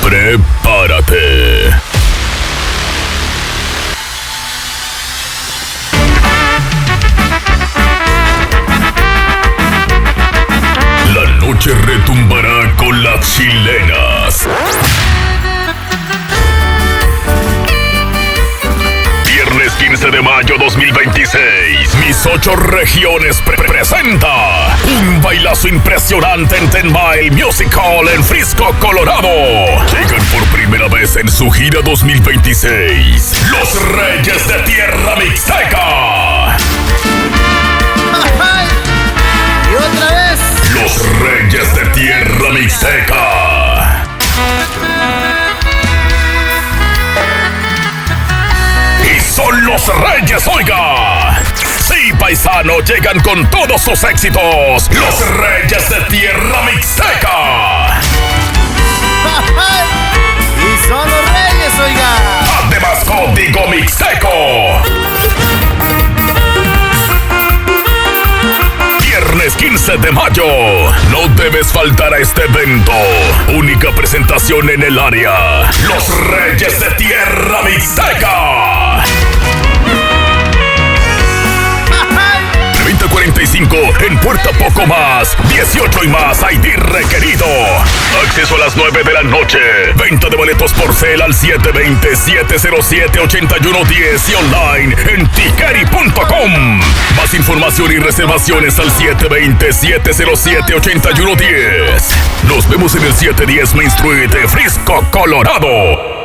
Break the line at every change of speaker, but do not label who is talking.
Prepárate. La noche retumbará con las chilenas. Viernes 15 de mayo 2026, Mis 8 Regiones presenta un bailazo impresionante en Ten Mile Music Hall en Frisco, Colorado. Llegan por primera vez en su gira 2026, Los Reyes de Tierra Mixteca.
Y otra vez,
Los Reyes de Tierra Mixteca. Y son los Reyes, oiga. Sí, paisano, llegan con todos sus éxitos. Los Reyes de Tierra Mixteca.
y son los Reyes, oiga.
Además, código mixteco. Viernes 15 de mayo. No debes faltar a este evento. Única presentación en el área. Los Reyes de Tierra Mixteca. 20:45 en Puerta Poco Más. 18 y más ID requerido. Acceso a las 9 de la noche. Venta de boletos por cel al 720-707-8110 y online en tickeri.com. Más información y reservaciones al 720-707-8110. Nos vemos en el 710 Main Street de Frisco, Colorado.